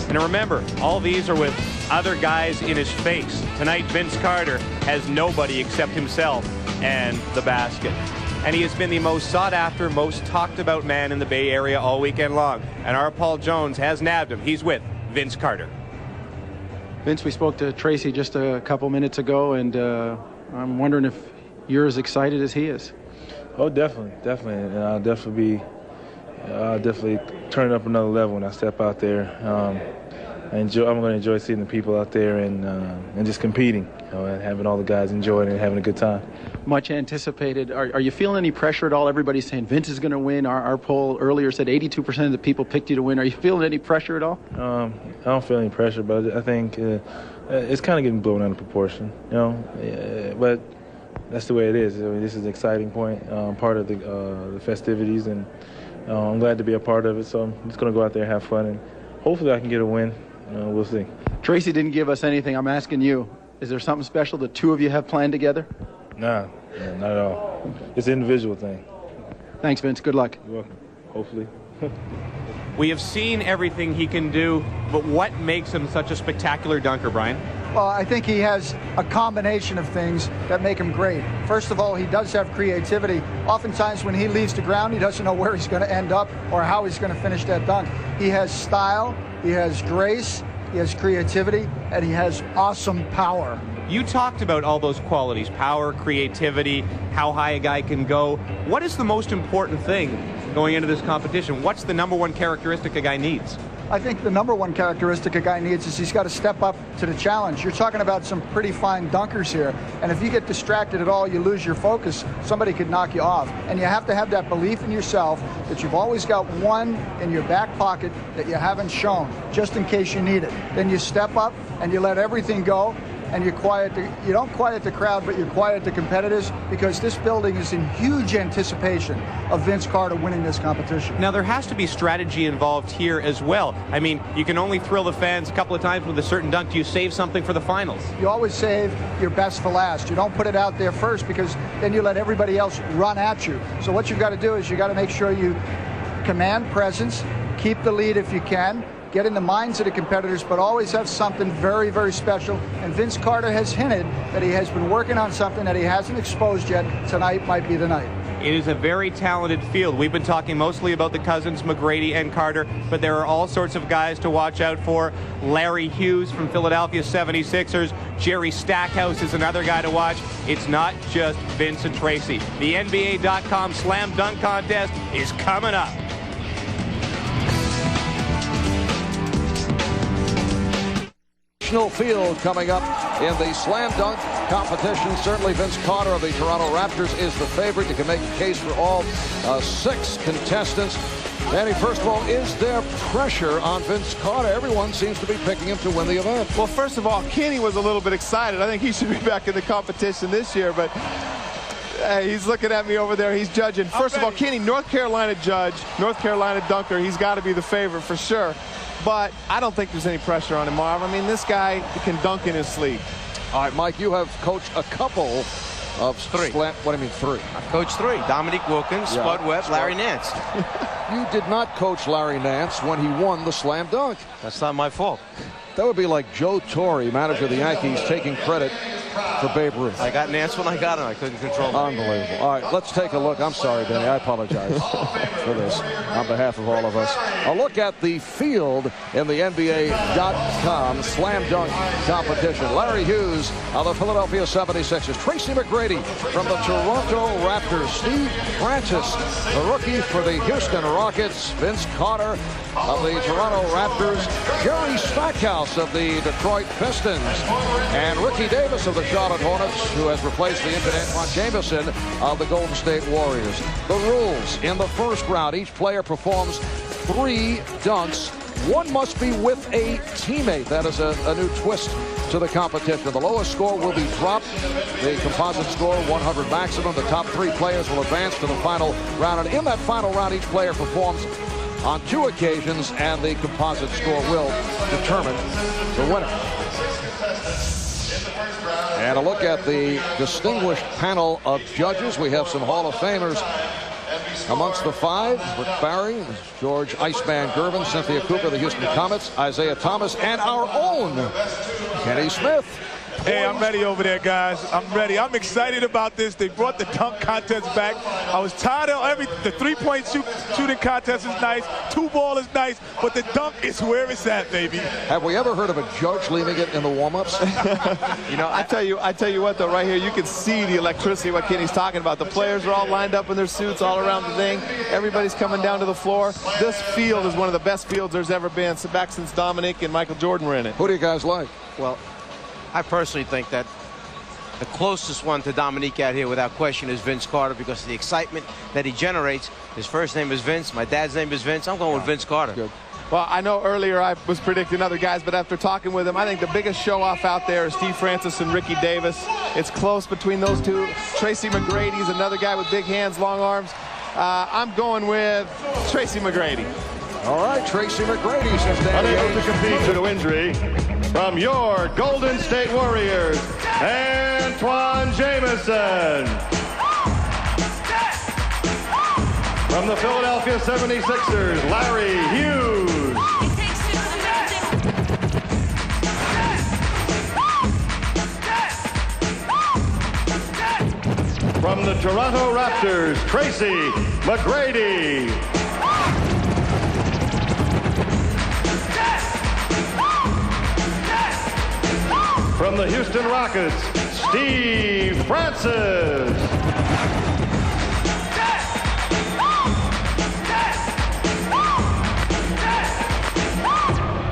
And remember, all these are with other guys in his face. Tonight, Vince Carter has nobody except himself and the basket. And he has been the most sought-after, most talked-about man in the Bay Area all weekend long. And our Paul Jones has nabbed him. He's with Vince Carter. Vince, we spoke to Tracy just a couple minutes ago, and I'm wondering if you're as excited as he is. Oh, definitely. And I'll definitely turn it up another level when I step out there. I'm going to enjoy seeing the people out there and just competing, and having all the guys enjoying it and having a good time. Much anticipated. Are you feeling any pressure at all? Everybody's saying Vince is going to win. Our poll earlier said 82% of the people picked you to win. Are you feeling any pressure at all? I don't feel any pressure, but I think it's kind of getting blown out of proportion, but that's the way it is. I mean, this is an exciting point, part of the festivities, and I'm glad to be a part of it. So I'm just going to go out there and have fun, and hopefully I can get a win. We'll see. Tracy didn't give us anything. I'm asking you, is there something special the two of you have planned together? Nah, not at all. It's an individual thing. Thanks, Vince. Good luck. You're welcome. Hopefully. We have seen everything he can do, but what makes him such a spectacular dunker, Brian? Well, I think he has a combination of things that make him great. First of all, he does have creativity. Oftentimes when he leaves the ground, he doesn't know where he's going to end up or how he's going to finish that dunk. He has style, he has grace, he has creativity, and he has awesome power. You talked about all those qualities, power, creativity, how high a guy can go. What is the most important thing going into this competition? What's the number one characteristic a guy needs? I think the number one characteristic a guy needs is he's got to step up to the challenge. You're talking about some pretty fine dunkers here, and if you get distracted at all, you lose your focus, somebody could knock you off. And you have to have that belief in yourself that you've always got one in your back pocket that you haven't shown, just in case you need it. Then you step up and you let everything go, and you don't quiet the crowd, but you quiet the competitors, because this building is in huge anticipation of Vince Carter winning this competition. Now, there has to be strategy involved here as well. I mean, you can only thrill the fans a couple of times with a certain dunk. Do you save something for the finals? You always save your best for last. You don't put it out there first, because then you let everybody else run at you. So what you've got to do is you got to make sure you command presence, keep the lead if you can, get in the minds of the competitors, but always have something very, very special. And Vince Carter has hinted that he has been working on something that he hasn't exposed yet. Tonight might be the night. It is a very talented field. We've been talking mostly about the cousins, McGrady and Carter, but there are all sorts of guys to watch out for. Larry Hughes from Philadelphia 76ers. Jerry Stackhouse is another guy to watch. It's not just Vince and Tracy. The NBA.com Slam Dunk Contest is coming up. Field coming up in the slam dunk competition. Certainly Vince Carter of the Toronto Raptors is the favorite. You can make a case for all 6 contestants. Danny, first of all, is there pressure on Vince Carter? Everyone seems to be picking him to win the event. Well, first of all, Kenny was a little bit excited. I think he should be back in the competition this year, but hey, he's looking at me over there. He's judging. First of all, Kenny, North Carolina judge, North Carolina dunker. He's got to be the favorite for sure. But I don't think there's any pressure on him, Marv. I mean, this guy can dunk in his sleep. All right, Mike, you have coached a couple of 3. What do you mean 3? I've coached 3. Dominique Wilkins, Spud Webb, Larry Nance. You did not coach Larry Nance when he won the slam dunk. That's not my fault. That would be like Joe Torre, manager of the Yankees, taking credit for Babe Ruth. I got Nance when I got him. I couldn't control him. Unbelievable. All right, let's take a look. I'm sorry, Benny. I apologize for this on behalf of all of us. A look at the field in the NBA.com slam dunk competition. Larry Hughes of the Philadelphia 76ers. Tracy McGrady from the Toronto Raptors. Steve Francis, the rookie for the Houston Rockets. Vince Carter of the Toronto Raptors. Jerry Stackhouse of the Detroit Pistons. And Ricky Davis of the Charlotte Hornets, who has replaced the injured Antoine Jamison of the Golden State Warriors. The rules in the first round: each player performs 3 dunks. One must be with a teammate. That is a new twist to the competition. The lowest score will be dropped. The composite score, 100 maximum. The top 3 players will advance to the final round. And in that final round, each player performs on 2 occasions, and the composite score will determine the winner. And a look at the distinguished panel of judges. We have some Hall of Famers Amongst the five, Rick Barry, George Iceman Gervin, Cynthia Cooper, the Houston Comets, Isaiah Thomas, and our own Kenny Smith. Hey, I'm ready over there, guys. I'm ready. I'm excited about this. They brought the dunk contest back. I was tired of the three-point shooting contest is nice. Two-ball is nice, but the dunk is where it's at, baby. Have we ever heard of a judge leaving it in the warm-ups? You know, I tell you what, though, right here, you can see the electricity, what Kenny's talking about. The players are all lined up in their suits all around the thing. Everybody's coming down to the floor. This field is one of the best fields there's ever been, back since Dominique and Michael Jordan were in it. Who do you guys like? Well, I personally think that the closest one to Dominique out here without question is Vince Carter because of the excitement that he generates. His first name is Vince. My dad's name is Vince. I'm going with Vince Carter. Good. Well, I know earlier I was predicting other guys, but after talking with him, I think the biggest show-off out there is Steve Francis and Ricky Davis. It's close between those two. Tracy McGrady's another guy with big hands, long arms. I'm going with Tracy McGrady. All right, Tracy McGrady says unable to compete due to injury. From your Golden State Warriors, Antoine Jamison. From the Philadelphia 76ers, Larry Hughes. From the Toronto Raptors, Tracy McGrady. From the Houston Rockets, Steve Francis.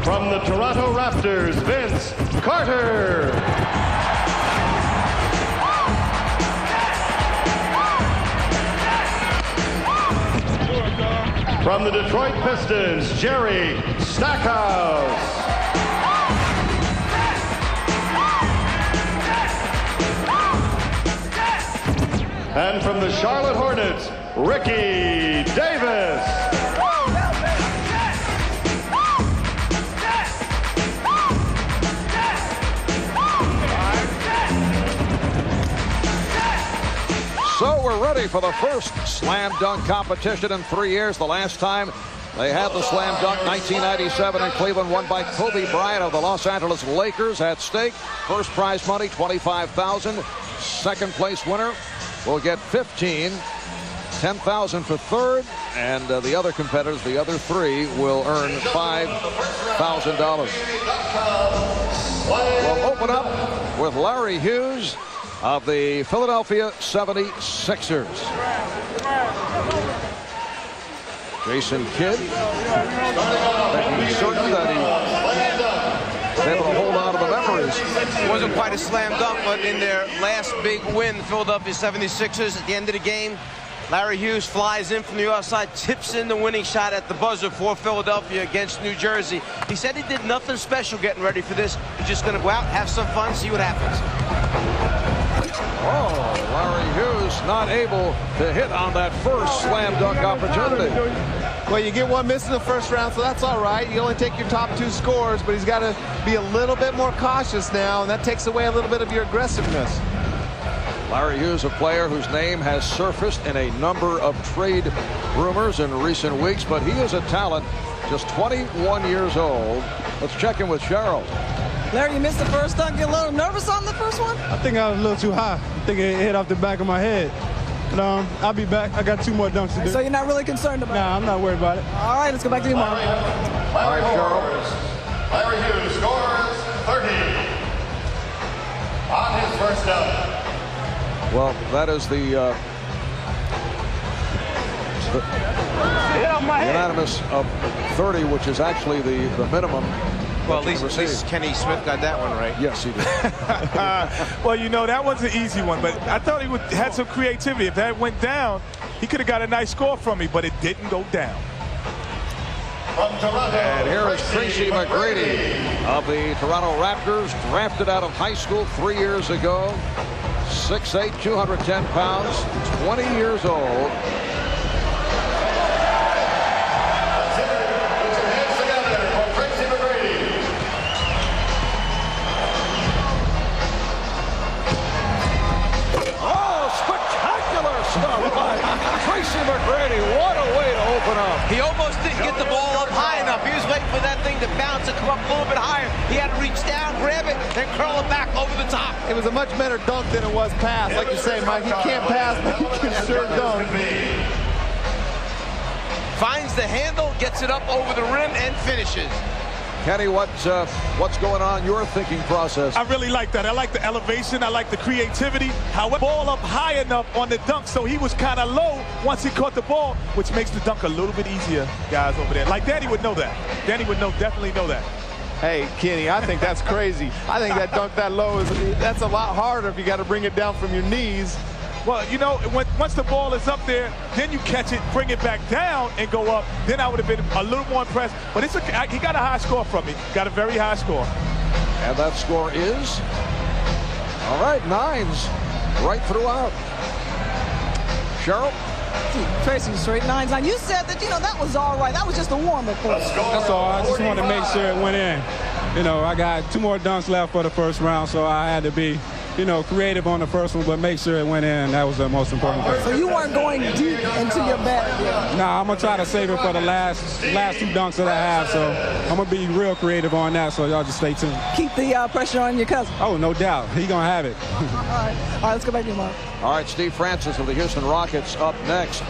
From the Toronto Raptors, Vince Carter. From the Detroit Pistons, Jerry Stackhouse. And from the Charlotte Hornets, Ricky Davis. So we're ready for the first slam dunk competition in 3 years. The last time they had the slam dunk, 1997 in Cleveland, won by Kobe Bryant of the Los Angeles Lakers. At stake, first prize money, $25,000. Second place winner will get $15,000, $10,000 for third, and the other competitors, the other three, will earn $5,000. We'll open up with Larry Hughes of the Philadelphia 76ers. Jason Kidd, making certain that he's able to hold on to the memories. It wasn't quite a slam dunk, but in their last big win, the Philadelphia 76ers, at the end of the game, Larry Hughes flies in from the outside, tips in the winning shot at the buzzer for Philadelphia against New Jersey. He said he did nothing special getting ready for this. He's just going to go out, have some fun, see what happens. Oh, Larry Hughes not able to hit on that first slam dunk opportunity. Well, you get one miss in the first round, so that's all right. You only take your top two scores, but he's got to be a little bit more cautious now, and that takes away a little bit of your aggressiveness. Larry Hughes, a player whose name has surfaced in a number of trade rumors in recent weeks, but he is a talent, just 21 years old. Let's check in with Cheryl. Larry, you missed the first dunk. Get a little nervous on the first one? I think I was a little too high. I think it hit off the back of my head. But, I'll be back. I got 2 more dunks to do. So you're not really concerned about it? Nah, I'm not worried about it. All right, let's go back to you, Mark. Larry Hughes scores 30 on his first dunk. Well, that is the unanimous of 30, which is actually the minimum. Well, at least Kenny Smith got that one right. Yes, he did. Well, you know, that was an easy one, but I thought he had some creativity. If that went down, he could have got a nice score from me, but it didn't go down. And here is Tracy McGrady of the Toronto Raptors, drafted out of high school 3 years ago. 6'8", 210 pounds, 20 years old. Oh, spectacular stuff by Tracy McGrady up a little bit higher. He had to reach down, grab it, then curl it back over the top. It was a much better dunk than it was pass. Like you say, Mike, he can't pass, but he can sure dunk. Finds the handle, gets it up over the rim, and finishes. Kenny, what's going on in your thinking process? I really like that. I like the elevation. I like the creativity. However, ball up high enough on the dunk, so he was kind of low once he caught the ball, which makes the dunk a little bit easier, guys, over there. Like Danny would know that. Danny would definitely know that. Hey, Kenny, I think that's crazy. I think that dunk that low that's a lot harder if you got to bring it down from your knees. Well, you know, once the ball is up there, then you catch it, bring it back down, and go up. Then I would have been a little more impressed. But he got a high score from me. Got a very high score. And that score is, all right, 9s right throughout. Cheryl? Tracy, straight 9s. Now, you said that, that was all right. That was just a warm-up for us. That's all. I just wanted to make sure it went in. I got 2 more dunks left for the first round, so I had to be creative on the first one, but make sure it went in. That was the most important thing. So you weren't going deep into your bag yet? Nah, I'm going to try to save it for the last 2 dunks that I have, so I'm going to be real creative on that, so y'all just stay tuned. Keep the pressure on your cousin. Oh, no doubt. He going to have it. All right, let's go back to you, Mark. All right, Steve Francis of the Houston Rockets up next.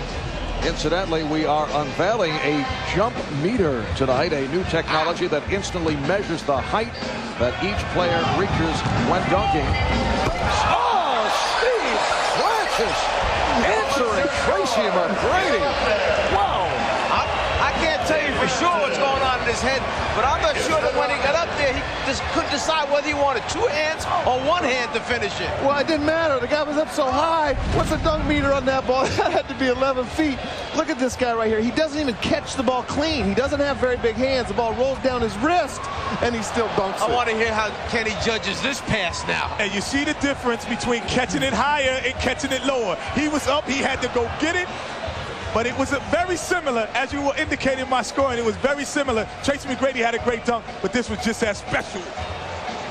Incidentally, we are unveiling a jump meter tonight, a new technology that instantly measures the height that each player reaches when dunking. Oh, Steve Francis answering Tracy McGrady. Wow. I can't tell you for sure what's going on in his head, but I'm not sure that when he got up there, he just couldn't decide whether he wanted 2 hands or 1 hand to finish it. Well, it didn't matter. The guy was up so high. What's the dunk meter on that ball? That had to be 11 feet. Look at this guy right here. He doesn't even catch the ball clean. He doesn't have very big hands. The ball rolls down his wrist, and he still dunks it. I want to hear how Kenny judges this pass now. And you see the difference between catching it higher and catching it lower. He was up. He had to go get it. But it was very similar, as you were indicating my scoring, it was very similar. Tracy McGrady had a great dunk, but this was just as special.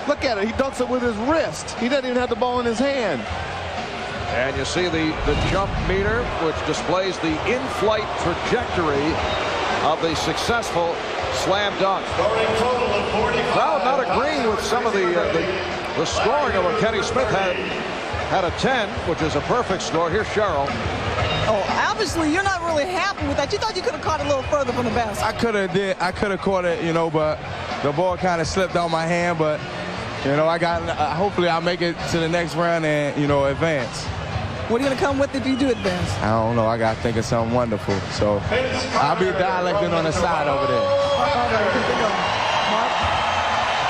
Look at it. He dunks it with his wrist. He doesn't even have the ball in his hand. And you see the jump meter, which displays the in-flight trajectory of the successful slam dunk. Crowd not agreeing with some of the scoring of what Kenny Smith had a 10, which is a perfect score. Here's Cheryl. Oh, obviously you're not really happy with that. You thought you could have caught it a little further from the basket. I could have caught it, but the ball kind of slipped out my hand. But hopefully I'll make it to the next round and advance. What are you going to come with if you do advance? I don't know. I got to think of something wonderful. So I'll be dialecting on the side over there.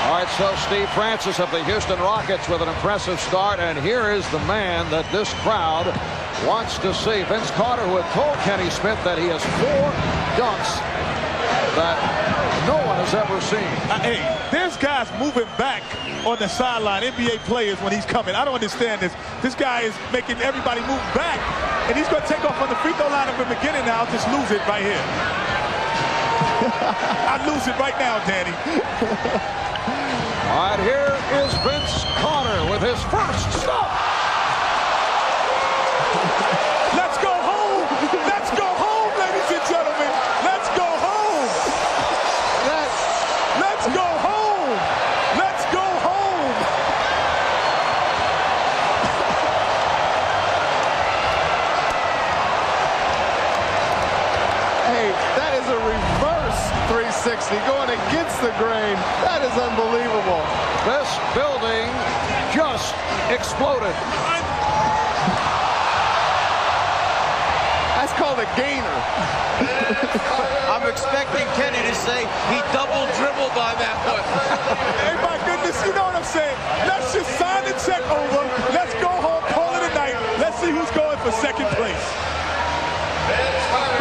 All right, so Steve Francis of the Houston Rockets with an impressive start, and here is the man that this crowd wants to see. Vince Carter, who had told Kenny Smith that he has 4 dunks that no one has ever seen. Hey, there's guys moving back on the sideline, NBA players, when he's coming. I don't understand this. This guy is making everybody move back, and he's going to take off on the free throw line from the beginning now. I'll just lose it right here. I'll lose it right now, Danny. All right, here is Vince Carter with his first stop. Let's go home. Let's go home, ladies and gentlemen. Let's go home. Let's go home. Let's go home. Hey, that is a reverse 360 going against the grain. That is unbelievable. This building just exploded. That's called a gainer. I'm expecting Kenny to say he double dribbled on that one. Hey, my goodness, you know what I'm saying? Let's just sign the check over. Let's go home, call it a night. Let's see who's going for second place.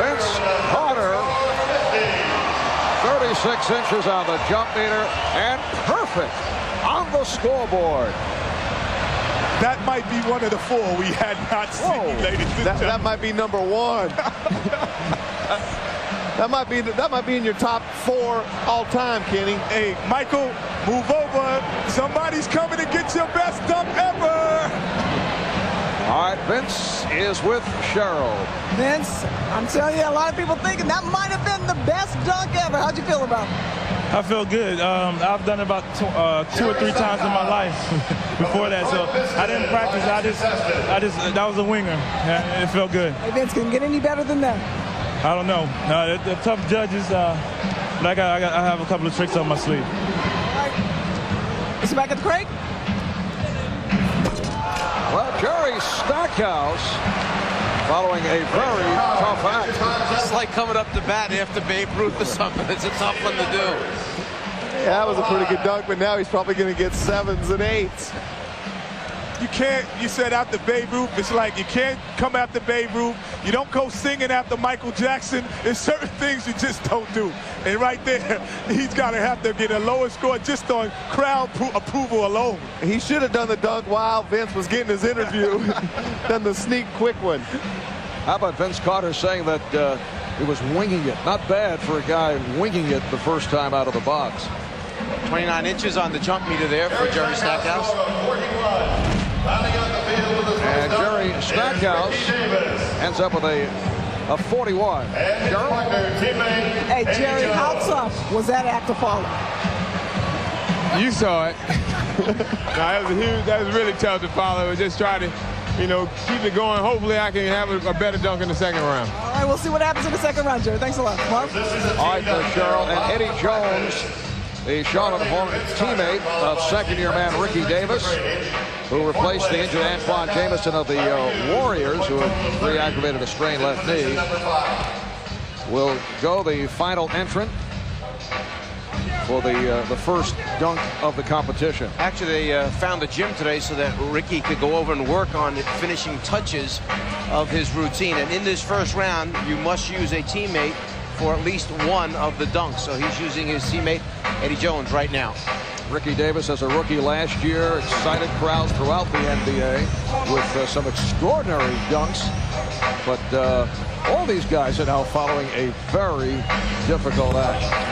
Vince Carter, 36 inches on the jump meter, and perfect on the scoreboard. That might be one of the 4 we had not seen, ladies and gentlemen. That might be number 1. that might be in your top 4 all time, Kenny. Hey, Michael, move over. Somebody's coming to get your best dunk ever. All right, Vince is with Cheryl. Vince, I'm telling you, a lot of people thinking that might have been the best dunk ever. How'd you feel about it? I feel good. I've done it about 2 or 3 times in my life before that, so I didn't practice. That was a winger. It felt good. Hey, Vince, can it get any better than that? I don't know. They're tough judges, but I have a couple of tricks on my sleeve. All right. It's back at the crate. Well, Jerry Stackhouse, following a very tough act. It's like coming up to bat after Babe Ruth or something. It's a tough one to do. Yeah, that was a pretty good dunk, but now he's probably going to get 7s and 8s. You can't, you said after Babe Ruth, it's like you can't come after Babe Ruth. You don't go singing after Michael Jackson. There's certain things you just don't do. And right there, he's got to have to get a lower score just on crowd approval alone. He should have done the dunk while Vince was getting his interview, done the sneak quick one. How about Vince Carter saying that he was winging it? Not bad for a guy winging it the first time out of the box. 29 inches on the jump meter there for Jerry Stackhouse. And Jerry Stackhouse ends up with a 41. Hey, Jerry, how tough was that after falling? You saw it. That was really tough to follow. It was just trying to, keep it going. Hopefully I can have a better dunk in the second round. All right, we'll see what happens in the second round, Jerry. Thanks a lot. Marv? All right, Cheryl. And Eddie Jones, the Charlotte Hornets teammate of second-year man Ricky Davis, who replaced the injured Antoine Jameson of the Warriors, who have re-aggravated a strained left knee, will go the final entrant for the first dunk of the competition. Actually, they found a gym today so that Ricky could go over and work on the finishing touches of his routine. And in this first round, you must use a teammate for at least one of the dunks. So he's using his teammate, Eddie Jones, right now. Ricky Davis, as a rookie last year, excited crowds throughout the NBA with some extraordinary dunks. But all these guys are now following a very difficult act.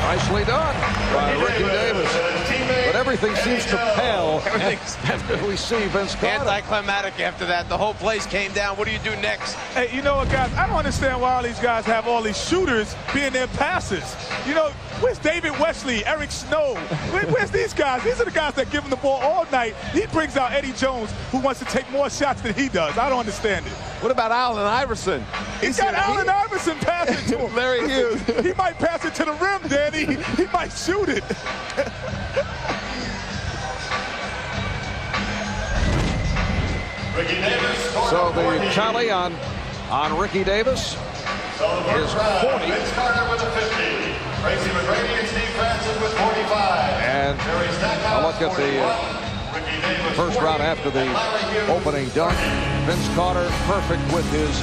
Nicely done by Ricky Davis. But everything seems to pale after we see Vince Carter. Anticlimactic after that. The whole place came down. What do you do next? Hey, you know what, guys? I don't understand why all these guys have all these shooters being their passers. Where's David Wesley, Eric Snow? Where's these guys? These are the guys that give him the ball all night. He brings out Eddie Jones, who wants to take more shots than he does. I don't understand it. What about Allen Iverson? He's got Allen Iverson passing to him. Larry Hughes. He might pass it to the rim, Danny. He might shoot it. So the tally on Ricky Davis is 40. Tracy McGrady and Steve Francis with 45. And a look at the first round after the opening dunk. Vince Carter perfect with his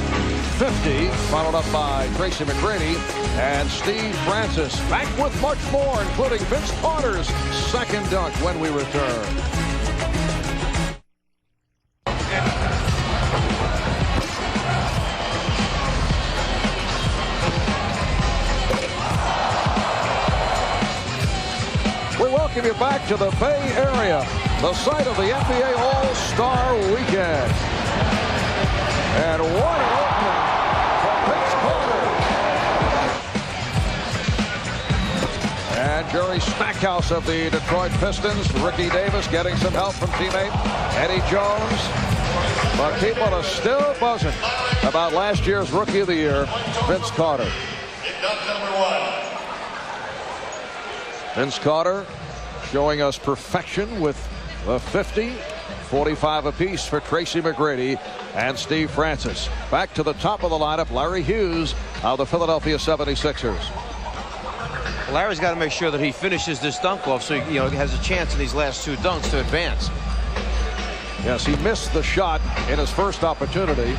50, followed up by Tracy McGrady and Steve Francis. Back with much more, including Vince Carter's second dunk when we return. Welcome you back to the Bay Area, the site of the NBA All-Star Weekend. And what an opening from Vince Carter. And Jerry Stackhouse of the Detroit Pistons. Ricky Davis getting some help from teammate Eddie Jones. But people are still buzzing about last year's Rookie of the Year, Vince Carter. Vince Carter showing us perfection with a 50, 45 apiece for Tracy McGrady and Steve Francis. Back to the top of the lineup, Larry Hughes of the Philadelphia 76ers. Larry's got to make sure that he finishes this dunk off so he has a chance in these last two dunks to advance. Yes, he missed the shot in his first opportunity.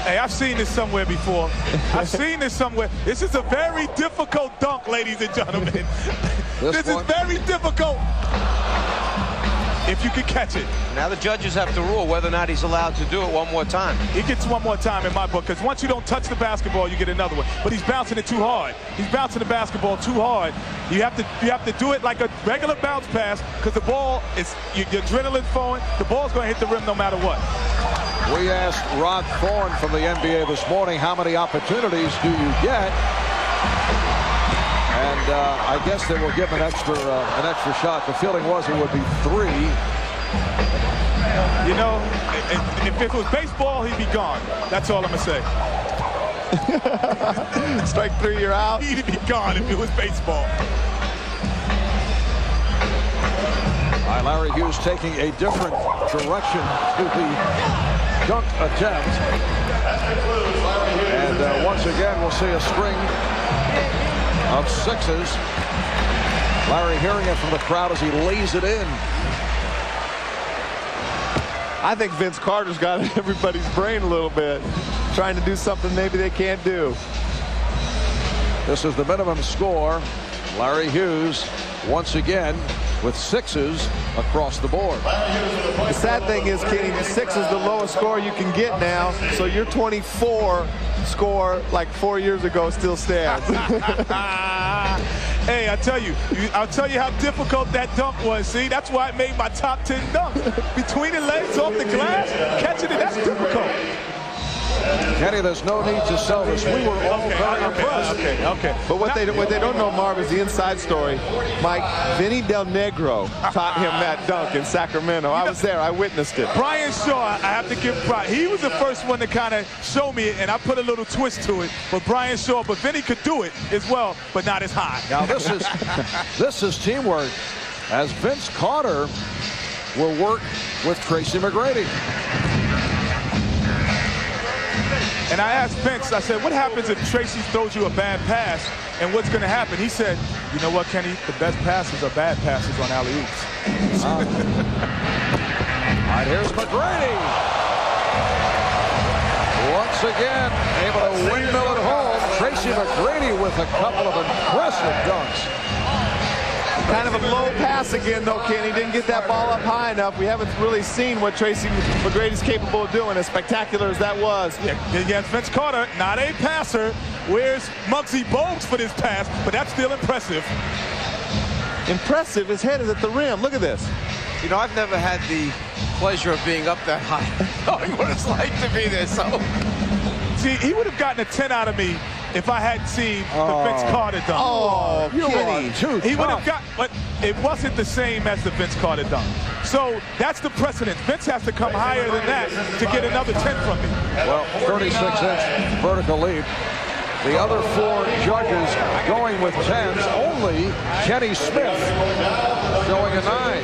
Hey, I've seen this somewhere before. I've seen this somewhere. This is a very difficult dunk, ladies and gentlemen. This is very difficult if you can catch it. Now the judges have to rule whether or not he's allowed to do it one more time. He gets one more time in my book, because once you don't touch the basketball, you get another one. But he's bouncing it too hard. He's bouncing the basketball too hard. You have to do it like a regular bounce pass, because the ball is your adrenaline flowing. The ball's going to hit the rim no matter what. We asked Rod Thorne from the NBA this morning, how many opportunities do you get? I guess they will give him an extra shot. The feeling was it would be 3. You know, if it was baseball, he'd be gone. That's all I'm going to say. Strike 3, you're out. He'd be gone if it was baseball. All right, Larry Hughes taking a different direction to the dunk attempt. And once again, we'll see a string of 6s. Larry hearing it from the crowd as he lays it in. I think Vince Carter's got in everybody's brain a little bit, trying to do something maybe they can't do. This is the minimum score. Larry Hughes once again with 6s across the board. The sad thing is, Kenny, 6 is the lowest score you can get now, so your 24 score like 4 years ago still stands. Hey, I'll tell you how difficult that dunk was. See, that's why it made my top 10 dunks. Between the legs, off the glass, catching it, that's difficult. Kenny, there's no need to sell this. We were all very impressed. Okay. But what they don't know, Marv, is the inside story. Mike, Vinny Del Negro taught him that dunk in Sacramento. I was there. I witnessed it. Brian Shaw, I have to give pride. He was the first one to kind of show me it, and I put a little twist to it. But Brian Shaw, but Vinny could do it as well, but not as high. Now this is teamwork, as Vince Carter will work with Tracy McGrady. And I asked Vince, I said, what happens if Tracy throws you a bad pass, and what's going to happen? He said, you know what, Kenny? The best passes are bad passes on alley-oops. All right, here's McGrady. Once again, able to windmill it home. Tracy McGrady with a couple of impressive dunks. Kind of a low pass again, though, Kenny. Didn't get that ball up high enough. We haven't really seen what Tracy McGrady's capable of doing, as spectacular as that was. Yeah, against Vince Carter, not a passer. Where's Muggsy Bogues for this pass? But that's still impressive. Impressive. His head is at the rim. Look at this. You know, I've never had the pleasure of being up that high, knowing what it's like to be there. So, see, he would have gotten a 10 out of me if I hadn't seen the Vince Carter dunk. Oh, Kenny. He would have got, but it wasn't the same as the Vince Carter dunk. So that's the precedent. Vince has to come higher than that to get another 10 from me. Well, 36-inch vertical leap. The other 4 judges going with 10s. Only Kenny Smith showing a 9.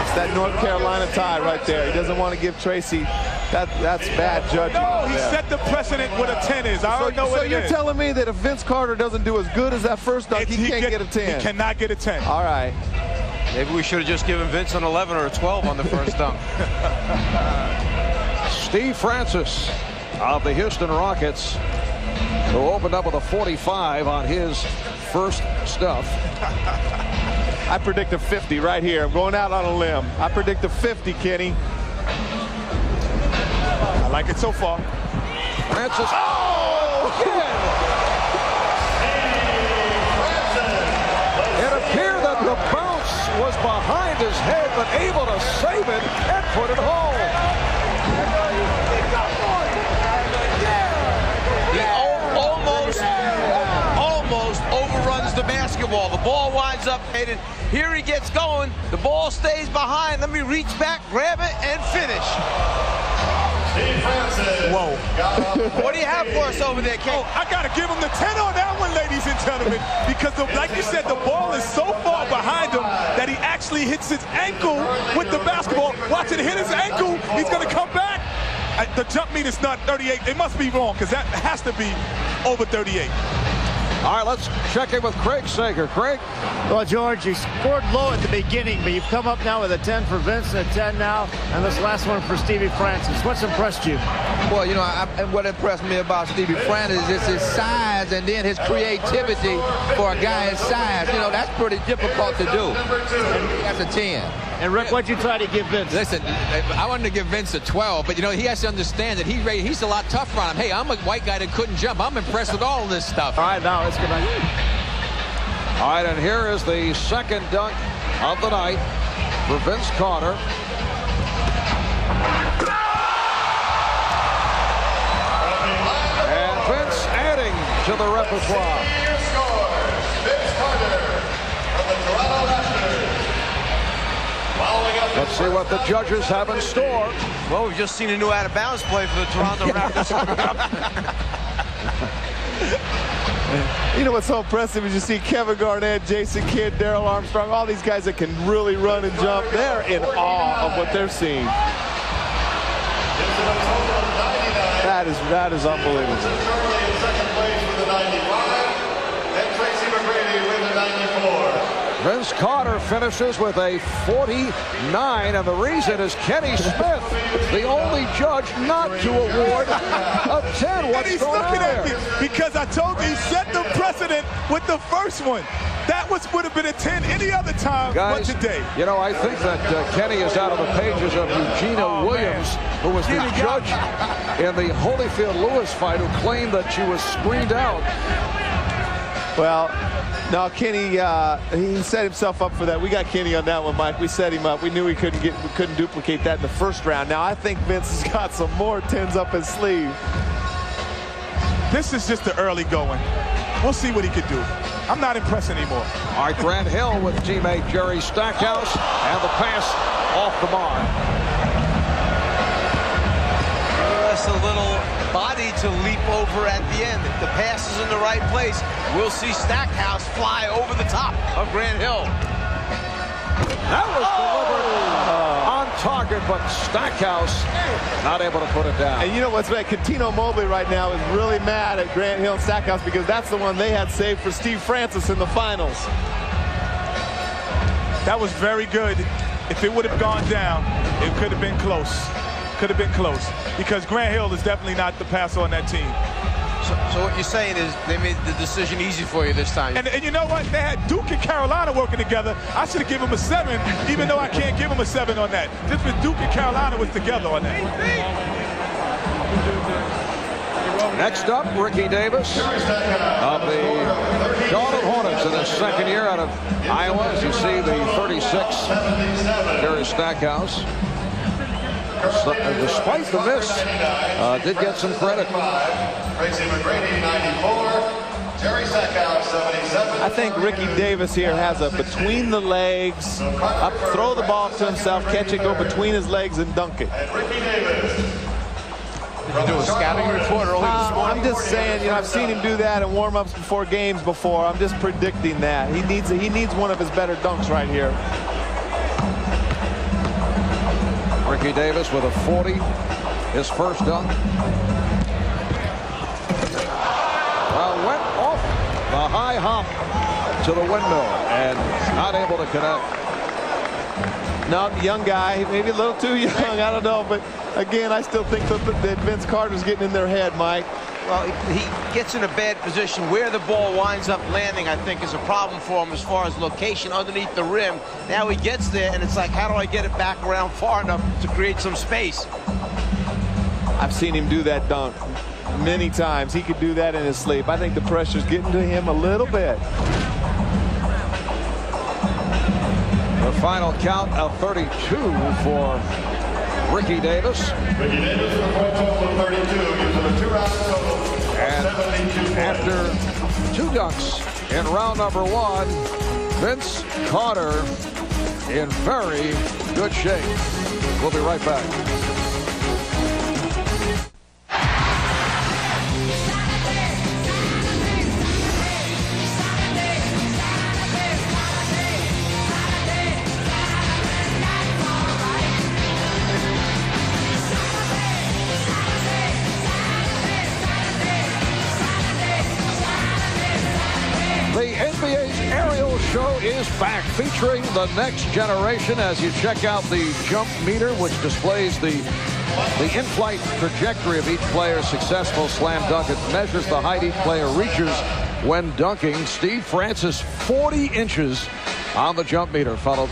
It's that North Carolina tie right there. He doesn't want to give Tracy. That's bad judging. No, he set the precedent what a 10 is. I don't know what it is. So you're telling me that if Vince Carter doesn't do as good as that first dunk, he can't get a 10? He cannot get a 10. All right. Maybe we should have just given Vince an 11 or a 12 on the first dunk. Steve Francis of the Houston Rockets, who opened up with a 45 on his first stuff. I predict a 50 right here. I'm going out on a limb. I predict a 50, Kenny. I like it so far. Francis. Oh! Again! It appeared that the bounce was behind his head, but able to save it and put it home. Almost overruns the basketball. The ball winds up headed. Here he gets going. The ball stays behind. Let me reach back, grab it, and finish. Whoa. What do you have for us over there, Ken? Oh, I got to give him the 10 on that one, ladies and gentlemen, because like you said, the ball is so far behind him that he actually hits his ankle with the basketball. Watch it hit his ankle. He's going to come back. The jump mean is not 38. It must be wrong, because that has to be over 38. All right, let's check in with Craig Sager. Craig? Well, George, you scored low at the beginning, but you've come up now with a 10 for Vince and a 10 now, and this last one for Stevie Francis. What's impressed you? Well, you know, what impressed me about Stevie Francis is his size and then his creativity for a guy his size. You know, that's pretty difficult to do. That's a 10. And Rick, what'd you try to give Vince? Listen, I wanted to give Vince a 12, but you know, he has to understand that he's a lot tougher on him. Hey, I'm a white guy that couldn't jump. I'm impressed with all of this stuff. All right, now let's get back. All right, and here is the second dunk of the night for Vince Carter. And Vince adding to the repertoire. see what the judges have in store. Well, we've just seen a new out-of-bounds play for the Toronto Raptors. You know what's so impressive is you see Kevin Garnett, Jason Kidd, Darrell Armstrong, all these guys that can really run and jump. They're in awe of what they're seeing. That is unbelievable. Second place with the 95, and Tracy McGrady with the 94. Vince Carter finishes with a 49, and the reason is Kenny Smith, the only judge not to award a 10. And he's looking at me because I told you he set the precedent with the first one. That would have been a 10 any other time but today. You know, I think that Kenny is out of the pages of Eugenia Williams, who was the judge in the Holyfield-Lewis fight, who claimed that she was screened out. Well, no, Kenny, he set himself up for that. We got Kenny on that one, Mike. We set him up. We knew we couldn't duplicate that in the first round. Now I think Vince has got some more 10s up his sleeve. This is just the early going. We'll see what he could do. I'm not impressed anymore. All right, Grant Hill with teammate Jerry Stackhouse, and the pass off the mark. Just a little body to leap over at the end. If the pass is in the right place, we'll see Stackhouse fly over the top of Grant Hill. That was delivered on target, but Stackhouse not able to put it down. And you know what's bad? Cuttino Mobley right now is really mad at Grant Hill and Stackhouse because that's the one they had saved for Steve Francis in the finals. That was very good. If it would have gone down, it could have been close. Could have been close because Grant Hill is definitely not the passer on that team. So what you're saying is they made the decision easy for you this time. And you know what? They had Duke and Carolina working together. I should have given him a 7, even though I can't give him a 7 on that. Just with Duke and Carolina was together on that. Next up, Ricky Davis of the Charlotte Hornets in his second year out of Iowa. As you see, the 36, Jerry Stackhouse. So, despite the miss, did get some credit. Tracy McGrady, 94. Jerry Stackhouse, 77. I think Ricky Davis here has a between the legs, up, throw the ball to himself, catch it, go between his legs, and dunk it. Ricky Davis. Did you do a scouting report early this morning? I'm just saying, you know, I've seen him do that in warm-ups before games before. I'm just predicting that. He needs one of his better dunks right here. Ricky Davis with a 40, his first dunk. Went off the high hop to the windmill and not able to connect. No, young guy, maybe a little too young, I don't know. But again, I still think that Vince Carter's getting in their head, Mike. Well, he gets in a bad position. Where the ball winds up landing, I think, is a problem for him as far as location underneath the rim. Now he gets there, and it's like, how do I get it back around far enough to create some space? I've seen him do that dunk many times. He could do that in his sleep. I think the pressure's getting to him a little bit. The final count of 32 for Ricky Davis. Ricky Davis with a point total of 32, using a 2-round total. And after 2 dunks in round number 1, Vince Carter in very good shape. We'll be right back. The NBA's aerial show is back, featuring the next generation as you check out the jump meter, which displays the in-flight trajectory of each player's successful slam dunk. It measures the height each player reaches when dunking. Steve Francis, 40 inches on the jump meter, followed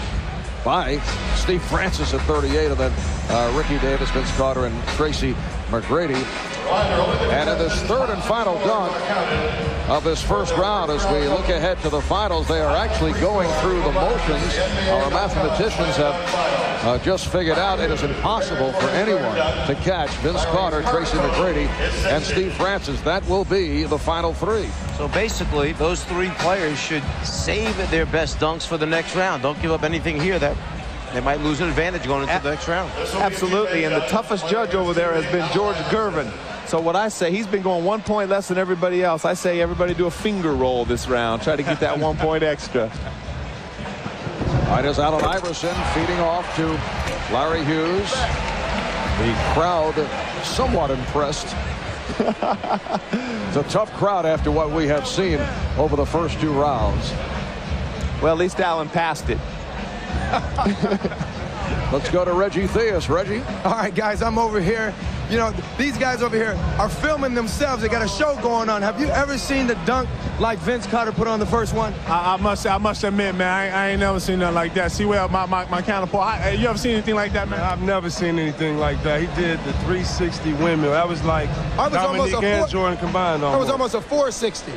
by Steve Francis at 38, and then Ricky Davis, Vince Carter, and Tracy McGrady. And in this third and final dunk of this first round, as we look ahead to the finals, they are actually going through the motions. Our mathematicians have just figured out it is impossible for anyone to catch Vince Carter, Tracy McGrady, and Steve Francis. That will be the final 3. So basically, those 3 players should save their best dunks for the next round. Don't give up anything here that they might lose an advantage going into the next round. Absolutely, and the toughest judge over there has been George Gervin. So what I say, he's been going 1 point less than everybody else. I say everybody do a finger roll this round. Try to get that 1 point extra. All right, as Allen Iverson feeding off to Larry Hughes. The crowd somewhat impressed. It's a tough crowd after what we have seen over the first 2 rounds. Well, at least Allen passed it. Let's go to Reggie Theus. Reggie? All right, guys, I'm over here. You know, these guys over here are filming themselves. They got a show going on. Have you ever seen the dunk like Vince Carter put on the first one? I must admit, man, I ain't never seen nothing like that. See, well, my counterpart, you ever seen anything like that, man? I've never seen anything like that. He did the 360 windmill. That was like Dominique and Jordan combined. That was almost a 460.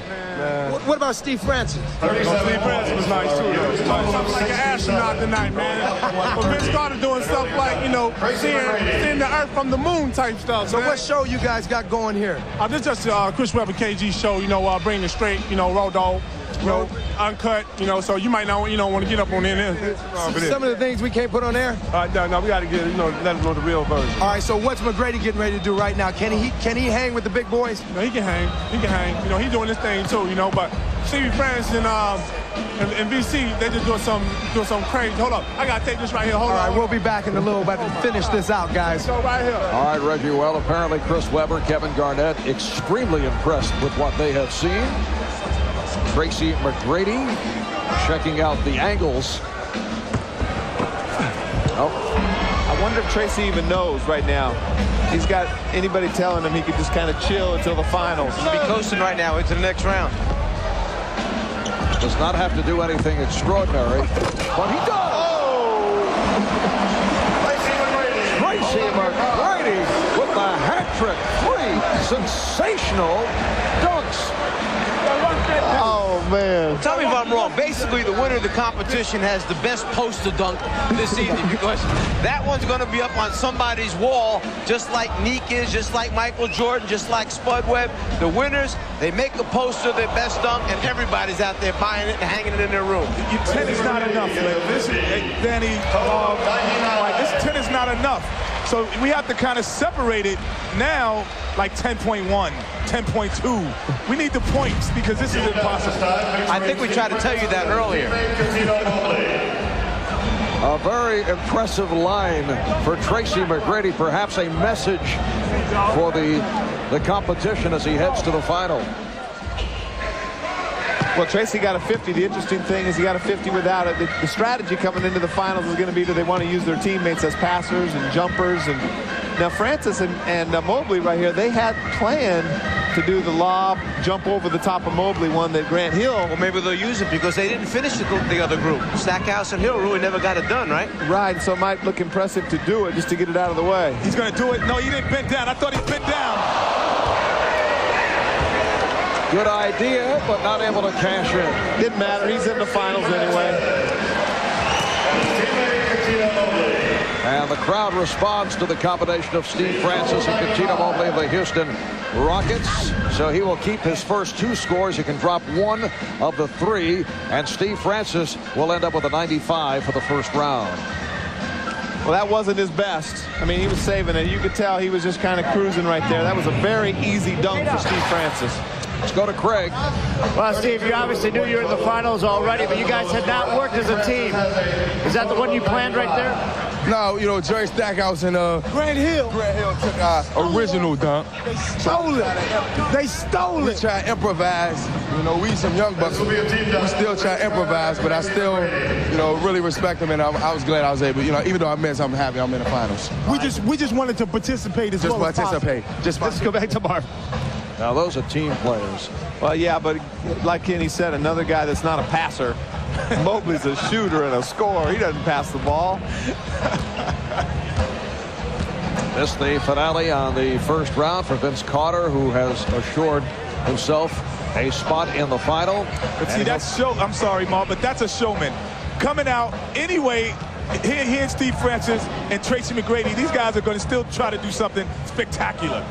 What about Steve Francis? Steve Francis was nice, too. Something like an astronaut tonight, man. But Vince Carter doing stuff like, you know, seeing the earth from the moon type stuff. So man. what show you guys got going here? This is just Chris Webber KG show, you know, bringing it straight, you know, raw dog, you know, uncut, you know, so you might not, you know, want to get up on there. Some of the things we can't put on air? No, we got to get, you know, let them know the real version. All right, so what's McGrady getting ready to do right now? Can he hang with the big boys? No, he can hang. He can hang. You know, he's doing this thing too, you know, but Stevie Francis and VC, they just doing some crazy. Hold up, I gotta take this right here. Hold on. All right, we'll be back in a little bit to finish this out, guys. Go right here. All right, Reggie. Well, apparently Chris Webber, Kevin Garnett, extremely impressed with what they have seen. Tracy McGrady checking out the angles. I wonder if Tracy even knows right now. He's got anybody telling him he could just kind of chill until the finals. He'll be coasting right now into the next round. Does not have to do anything extraordinary, but he does. Oh! Tracy McGrady with the hat trick. 3 sensational dunks. Oh, man. Tell me if I'm wrong. Basically, the winner of the competition has the best poster dunk this evening because that one's going to be up on somebody's wall, just like Neek is, just like Michael Jordan, just like Spud Webb. The winners, they make a poster of their best dunk, and everybody's out there buying it and hanging it in their room. 10 is not enough, man. This is, Danny, this 10 is not enough. So we have to kind of separate it now, like 10.1, 10.2. We need the points because this is impossible. I think we tried to tell you that earlier. A very impressive line for Tracy McGrady, perhaps a message for the competition as he heads to the final. Well, Tracy got a 50. The interesting thing is he got a 50 without it. The strategy coming into the finals is going to be, do they want to use their teammates as passers and jumpers? And now Francis and Mobley right here, they had planned to do the lob, jump over the top of Mobley, one that Grant Hill. Well, maybe they'll use it because they didn't finish the other group. Stackhouse and Hill really never got it done, right? Right, so it might look impressive to do it just to get it out of the way. He's going to do it. No, he didn't bend down. I thought he bent down. Good idea, but not able to cash in. Didn't matter. He's in the finals anyway. And the crowd responds to the combination of Steve Francis and Cuttino Mobley of the Houston Rockets. So he will keep his first 2 scores. He can drop 1 of the 3. And Steve Francis will end up with a 95 for the first round. Well, that wasn't his best. I mean, he was saving it. You could tell he was just kind of cruising right there. That was a very easy dunk for Steve Francis. Let's go to Craig. Well, Steve, you obviously knew you were in the finals already, but you guys had not worked as a team. Is that the one you planned right there? No, you know, Jerry Stackhouse and Grant Hill took our original dunk. They stole it. They stole it. We try to improvise. You know, we some young bucks. We still try to improvise, but I still, you know, really respect them, and I was glad I was able. You know, even though I missed, I'm happy I'm in the finals. We just wanted to participate as well as possible. Let's go back to Marv. Now, those are team players. Well, yeah, but like Kenny said, another guy that's not a passer. Mobley's a shooter and a scorer. He doesn't pass the ball. This the finale on the first round for Vince Carter, who has assured himself a spot in the final. But see, that's show. I'm sorry, Marv, but that's a showman. Coming out anyway, he and Steve Francis and Tracy McGrady, these guys are going to still try to do something spectacular.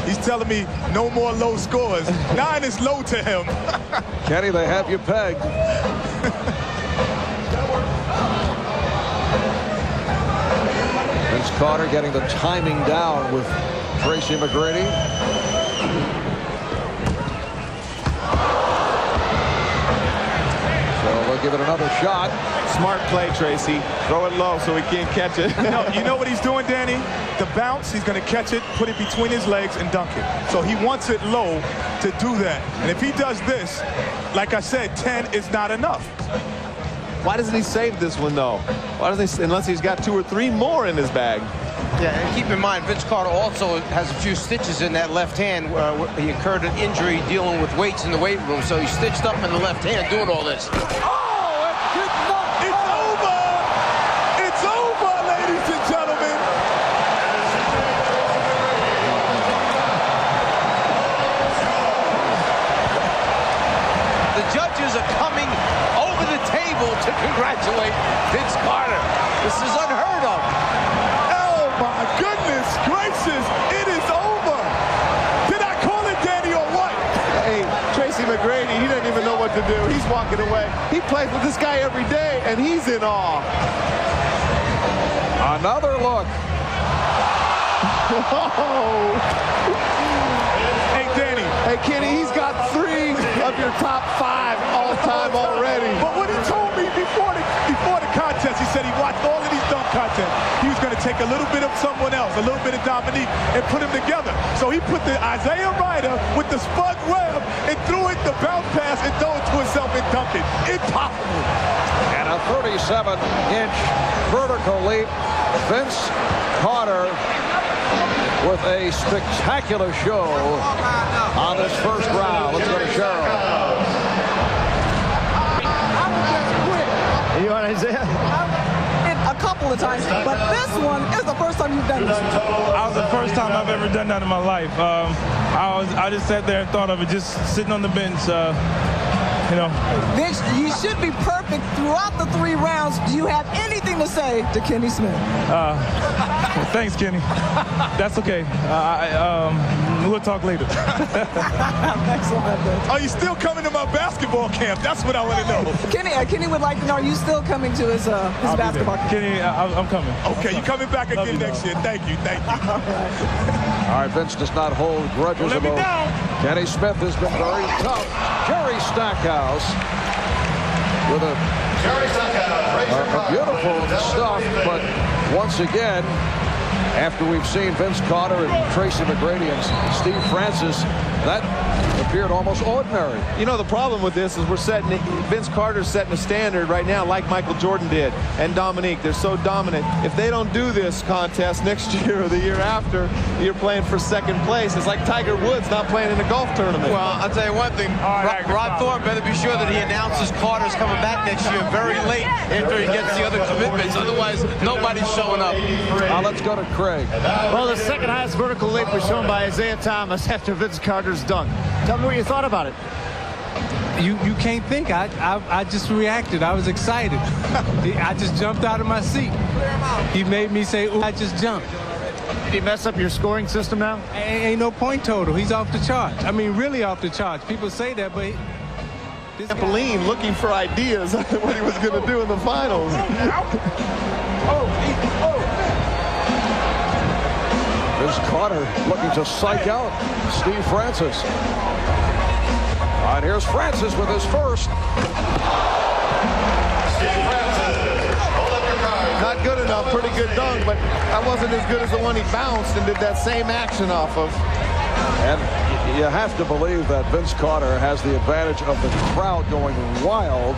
He's telling me no more low scores. 9 is low to him. Kenny, they have you pegged. Vince Carter getting the timing down with Tracy McGrady. So they'll give it another shot. Smart play, Tracy. Throw it low so he can't catch it. No, you know what he's doing, Danny? The bounce, he's going to catch it, put it between his legs, and dunk it. So he wants it low to do that. And if he does this, like I said, 10 is not enough. Why doesn't he save this one, though? Why doesn't he, unless he's got 2 or 3 more in his bag? Yeah, and keep in mind, Vince Carter also has a few stitches in that left hand. He incurred an injury dealing with weights in the weight room, so he's stitched up in the left hand doing all this. Judges are coming over the table to congratulate Vince Carter. This is unheard of. Oh, my goodness gracious. It is over. Did I call it, Danny, or what? Hey, Tracy McGrady, he doesn't even know what to do. He's walking away. He plays with this guy every day, and he's in awe. Another look. Hey, Danny. Hey, Kenny, he's got 3 of your top 5 all-time already. But what he told me before the contest, he said he watched all of these dunk contests. He was going to take a little bit of someone else, a little bit of Dominique, and put them together. So he put the Isaiah Ryder with the Spud Webb and threw it the bounce pass and threw it to himself and dunked it. Impossible. And a 37-inch vertical leap. Vince Carter with a spectacular show on this first round. Let's go to Cheryl. You want Isaiah? A couple of times, but this one is the first time you've done this. That was the first time I've ever done that in my life. I just sat there and thought of it, just sitting on the bench. You know, Vince, you should be perfect throughout the 3 rounds. Do you have anything to say to Kenny Smith? Thanks, Kenny. That's okay. We'll talk later. Thanks a lot, Vince. Are you still coming to my basketball camp? That's what I want to know. Kenny would like to know, are you still coming to his basketball camp? Kenny, I'm coming. Okay, you coming back again next year. Thank you. All right, Vince does not hold grudges about Kenny Smith. Has been very tough. Jerry Stackhouse with a beautiful stuff, but once again, after we've seen Vince Carter and Tracy McGrady and Steve Francis, that appeared almost ordinary. You know, the problem with this is Vince Carter's setting a standard right now like Michael Jordan did and Dominique. They're so dominant. If they don't do this contest next year or the year after, you're playing for second place. It's like Tiger Woods not playing in a golf tournament. Well, I'll tell you one thing. Rod Thorne better be sure that he announces Carter's coming back next year very late after he gets the other commitments. Otherwise, nobody's showing up. Let's go to Craig. Well, the second highest vertical leap was shown by Isaiah Thomas after Vince Carter's dunk. Tell me what you thought about it. You can't think. I just reacted. I was excited. I just jumped out of my seat. He made me say, ooh, I just jumped. Did he mess up your scoring system now? Ain't no point total. He's off the charts. I mean, really off the charts. People say that, but... Trampoline looking for ideas on what he was going to do in the finals. Vince Carter looking to psych out Steve Francis. All right, here's Francis with his first. Not good enough, pretty good dunk, but that wasn't as good as the one he bounced and did that same action off of. And you have to believe that Vince Carter has the advantage of the crowd going wild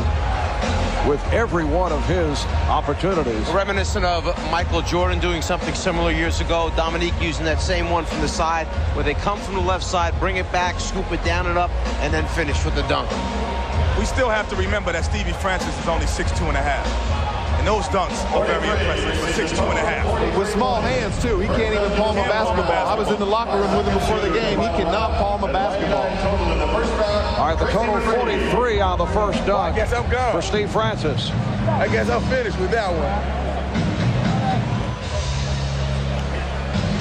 with every one of his opportunities. Reminiscent of Michael Jordan doing something similar years ago. Dominique using that same one from the side, where they come from the left side, bring it back, scoop it down and up, and then finish with the dunk. We still have to remember that Stevie Francis is only 6'2.5". And those dunks are very impressive. 6'2.5". With small hands, too. He can't even palm a basketball. I was in the locker room with him before the game. He cannot palm a basketball. All right, the total 43 on the first dunk. I guess I'm gone. For Steve Francis. I guess I'm finished with that one.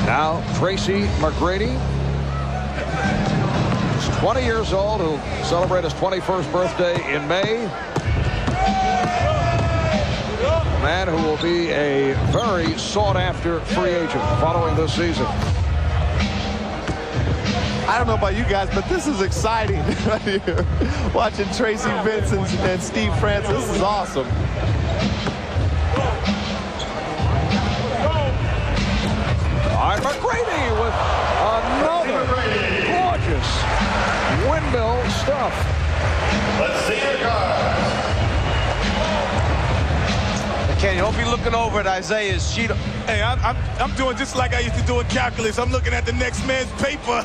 Now, Tracy McGrady. He's 20 years old. He'll celebrate his 21st birthday in May. man who will be a very sought-after free agent following this season. I don't know about you guys, but this is exciting right here. Watching Tracy Vincent and Steve Francis. This is awesome. All right, McGrady with another gorgeous windmill stuff. Let's see your cards. Ken, you'll be looking over at Isaiah's sheet. Hey, I'm doing just like I used to do in calculus. I'm looking at the next man's paper.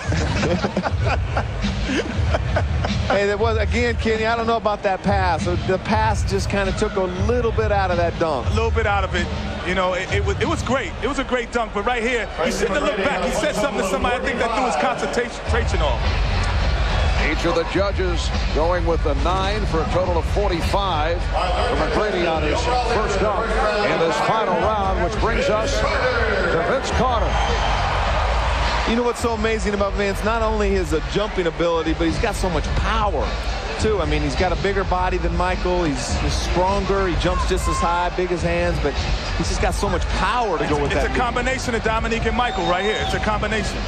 Hey, that was, again, Kenny, I don't know about that pass. The pass just kind of took a little bit out of that dunk. A little bit out of it. You know, it was great. It was a great dunk. But right here, he shouldn't have looked back. He said something to somebody. I think that threw his concentration off. Each of the judges going with a 9 for a total of 45 for McGrady on his first dunk in this final round, which brings us to Vince Carter. You know what's so amazing about Vince? Not only his jumping ability, but he's got so much power, too. I mean, he's got a bigger body than Michael. He's stronger. He jumps just as high, big as hands, but he's just got so much power to go with that. It's a combination of Dominique and Michael right here. It's a combination.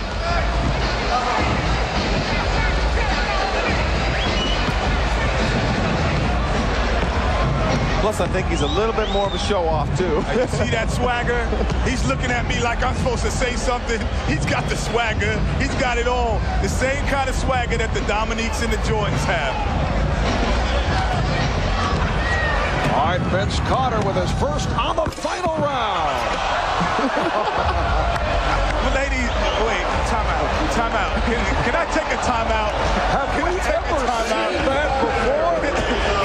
Plus, I think he's a little bit more of a show-off, too. You see that swagger? He's looking at me like I'm supposed to say something. He's got the swagger. He's got it all. The same kind of swagger that the Dominiques and the Jordans have. All right, Vince Carter with his first on the final round. Ladies, wait, timeout. Timeout. Can I take a timeout? Have we ever seen that before?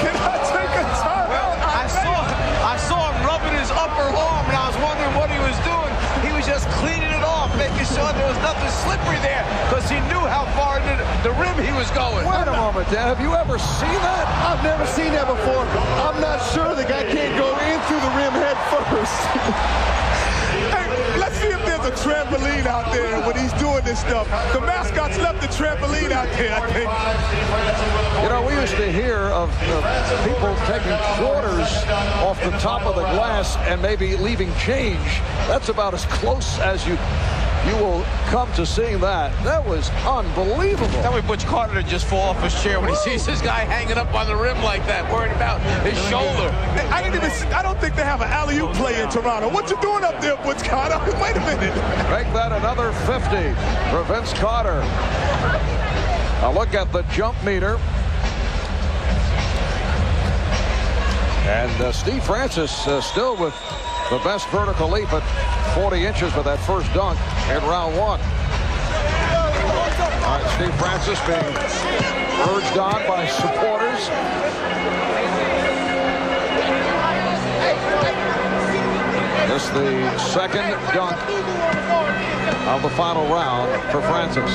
Can I take a timeout? I saw him rubbing his upper arm, and I was wondering what he was doing. He was just cleaning it off, making sure there was nothing slippery there, because he knew how far into the rim he was going. Wait a moment, Dan. Have you ever seen that? I've never seen that before. I'm not sure the guy can't go in through the rim head first. Hey, let's see if there's a trampoline out there when he's doing this stuff. The mascots left the trampoline out there, I think. You know, we used to hear of people taking quarters off the top of the glass and maybe leaving change. That's about as close as you will come to seeing that. That was unbelievable. Tell me Butch Carter to just fall off his chair when he sees this guy hanging up on the rim like that, worried about his shoulder. I don't think they have an alley-oop play in Toronto. What you doing up there, Butch Carter? Wait a minute. Make that another 50 for Vince Carter. Now look at the jump meter. And Steve Francis still with the best vertical leap at 40 inches with that first dunk in round one. All right, Steve Francis being urged on by supporters. This is the second dunk of the final round for Francis.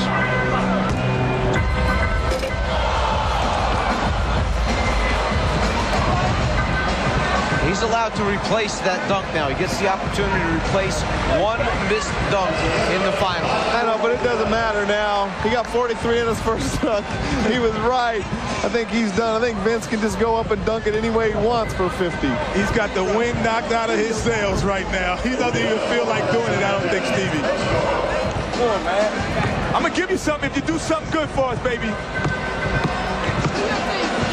He's allowed to replace that dunk now. He gets the opportunity to replace one missed dunk in the final. I know, but it doesn't matter now. He got 43 in his first dunk. He was right. I think he's done. I think Vince can just go up and dunk it any way he wants for 50. He's got the wind knocked out of his sails right now. He doesn't even feel like doing it, I don't think, Stevie. Come on, man. I'm going to give you something if you do something good for us, baby.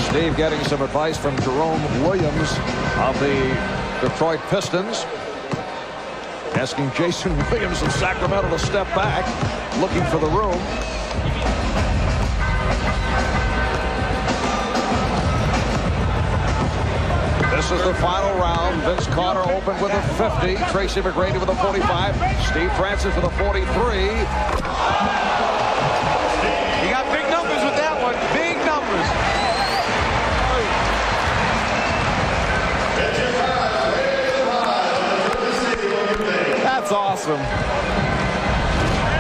Steve getting some advice from Jerome Williams of the Detroit Pistons. Asking Jason Williams of Sacramento to step back, looking for the room. This is the final round. Vince Carter opened with a 50. Tracy McGrady with a 45. Steve Francis with a 43. He got big numbers with that one. Big numbers. That's awesome.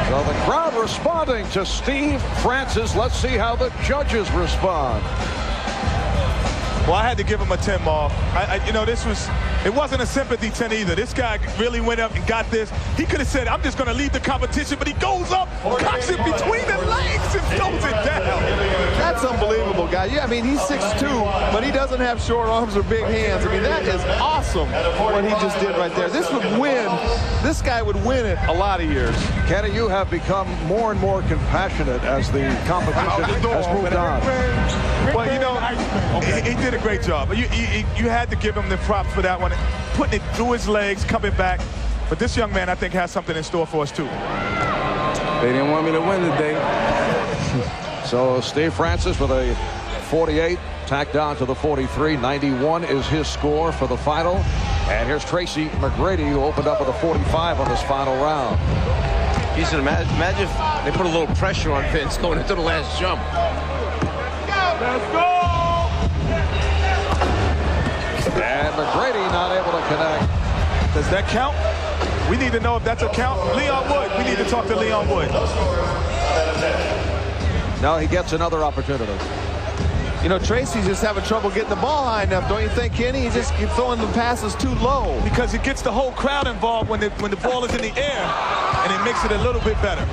So the crowd responding to Steve Francis. Let's see how the judges respond. Well, I had to give him a 10 ball. You know, it wasn't a sympathy 10 either. This guy really went up and got this. He could have said, I'm just going to lead the competition, but he goes up, cocks it between the legs and throws it down. That's unbelievable. guy. Yeah, I mean, he's 6'2", but he doesn't have short arms or big hands. I mean, that is awesome what he just did right there. This guy would win it a lot of years. Kenny, you have become more and more compassionate as the competition has moved on. Well, you know, he did a great job. You had to give him the props for that one. Putting it through his legs, coming back. But this young man, I think, has something in store for us, too. They didn't want me to win today. So Steve Francis with a 48, tacked down to the 43. 91 is his score for the final. And here's Tracy McGrady, who opened up with a 45 on this final round. You can imagine if they put a little pressure on Vince going into the last jump. Let's go! And McGrady not able to connect. Does that count? We need to know if that's a count. Leon Wood. We need to talk to Leon Wood. Now he gets another opportunity. You know, Tracy's just having trouble getting the ball high enough, don't you think, Kenny? He's just throwing the passes too low. Because it gets the whole crowd involved when the ball is in the air, and it makes it a little bit better.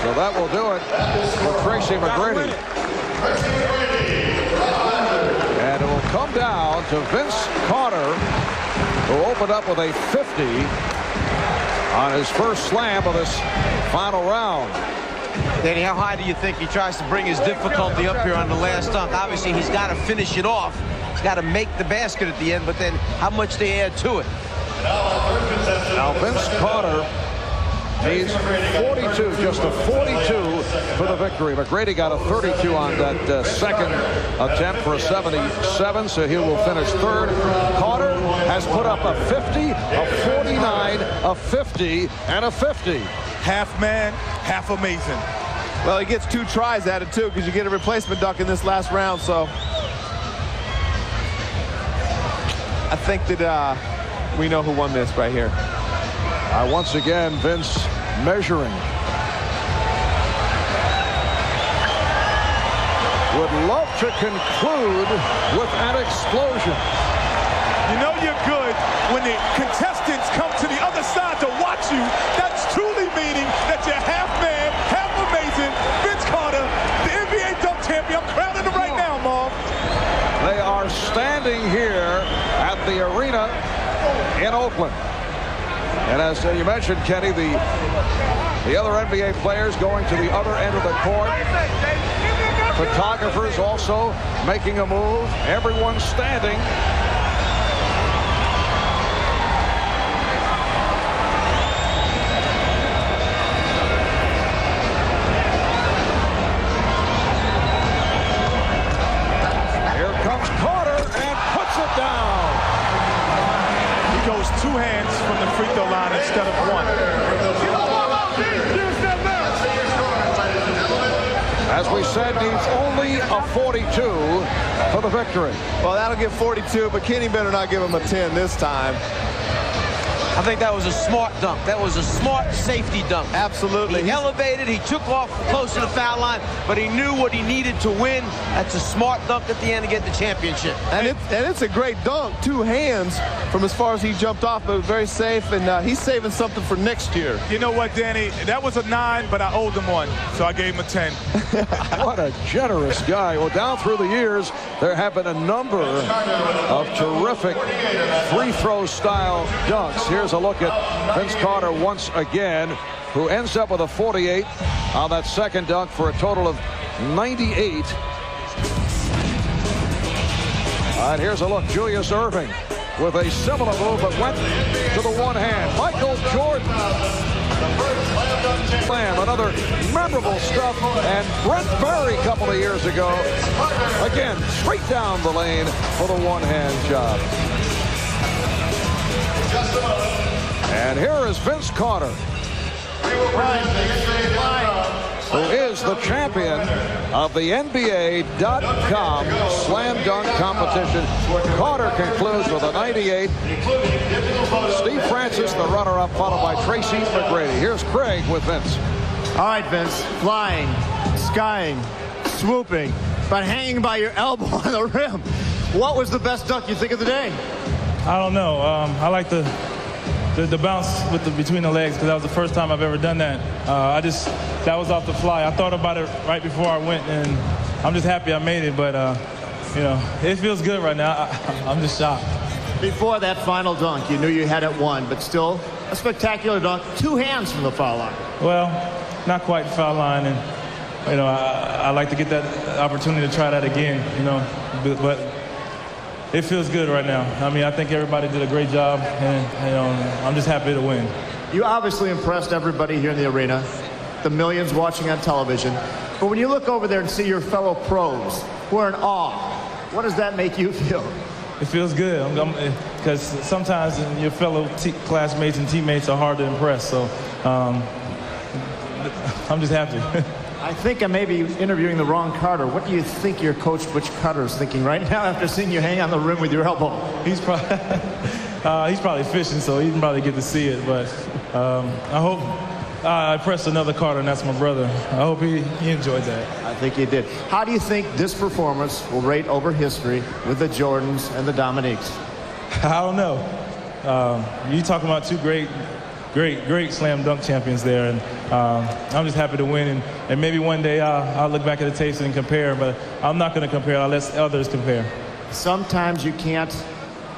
So that will do it for Tracy McGrady. And it will come down to Vince Carter, who opened up with a 50 on his first slam of this final round. Danny, how high do you think he tries to bring his difficulty up here on the last dunk? Obviously, he's got to finish it off. He's got to make the basket at the end, but then how much they add to it? Now, Vince Carter needs 42, just a 42 for the victory. McGrady got a 32 on that second attempt for a 77, so he will finish third. Carter has put up a 50, a 49, a 50, and a 50. Half man, half amazing. Well, he gets 2 tries at it, too, because you get a replacement dunk in this last round, so I think that we know who won this right here. Once again, Vince measuring. Would love to conclude with an explosion. You know you're good when the contestants come to the other side to watch you. That's truly meaning that you're half man, half amazing. Vince Carter, the NBA dunk champion. I'm crowning him right now, Mom. They are standing here at the arena in Oakland. And as you mentioned, Kenny, the other NBA players going to the other end of the court. Photographers also making a move. Everyone standing. Here comes Carter and puts it down. He goes 2 hands from the free throw line instead of 1. As we said, needs only a 42 for the victory. Well, that'll give 42, but Kenny better not give him a 10 this time. I think that was a smart dunk. That was a smart safety dunk. Absolutely. He elevated, he took off close to the foul line, but he knew what he needed to win. That's a smart dunk at the end to get the championship. And it's a great dunk. 2 hands from as far as he jumped off, but very safe, and he's saving something for next year. You know what, Danny? That was a 9, but I owed him 1, so I gave him a 10. What a generous guy. Well, down through the years, there have been a number of terrific free throw style dunks. Here's a look at Vince Carter once again, who ends up with a 48 on that second dunk for a total of 98. And here's a look. Julius Erving with a similar move, but went to the one hand. Michael Jordan. Slam, another memorable stuff. And Brent Barry a couple of years ago. Again, straight down the lane for the one-hand job. And here is Vince Carter, who is the champion of the NBA.com slam dunk competition. Carter concludes with a 98. Steve Francis, the runner-up, followed by Tracy McGrady. Here's Craig with Vince. All right, Vince. Flying, skying, swooping, but hanging by your elbow on the rim. What was the best dunk you think of the day? I don't know. I like the the bounce with between the legs, because that was the first time I've ever done that. That was off the fly. I thought about it right before I went, and I'm just happy I made it. But it feels good right now. I'm just shocked. Before that final dunk, you knew you had it won, but still a spectacular dunk. 2 hands from the foul line. Well, not quite the foul line, and I like to get that opportunity to try that again. But it feels good right now. I mean, I think everybody did a great job, and I'm just happy to win. You obviously impressed everybody here in the arena, the millions watching on television. But when you look over there and see your fellow pros who are in awe, what does that make you feel? It feels good, because sometimes your fellow classmates and teammates are hard to impress. So I'm just happy. I think I may be interviewing the wrong Carter. What do you think your coach, Butch Carter, is thinking right now after seeing you hang on the rim with your elbow? He's probably fishing, so he can probably get to see it. But I hope I pressed another Carter, and that's my brother. I hope he enjoyed that. I think he did. How do you think this performance will rate over history with the Jordans and the Dominiques? I don't know. You talking about two great slam dunk champions there, and I'm just happy to win, and maybe one day I'll look back at the tapes and compare, but I'm not going to compare. I'll let others compare. Sometimes you can't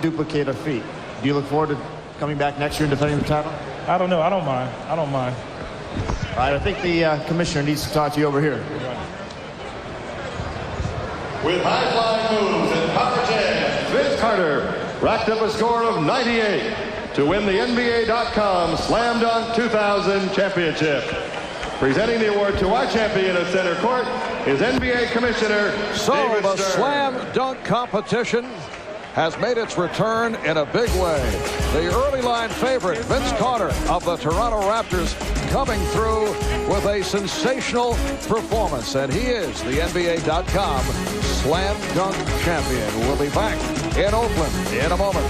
duplicate a feat. Do you look forward to coming back next year and defending the title? I don't know. I don't mind. All right, I think the commissioner needs to talk to you over here. With high-flying moves and power jams, Vince Carter racked up a score of 98 to win the NBA.com Slam Dunk 2000 championship. Presenting the award to our champion at center court is NBA Commissioner David the Stern. Slam Dunk competition has made its return in a big way. The early line favorite, Vince Carter of the Toronto Raptors, coming through with a sensational performance. And he is the NBA.com Slam Dunk champion. We'll be back in Oakland in a moment.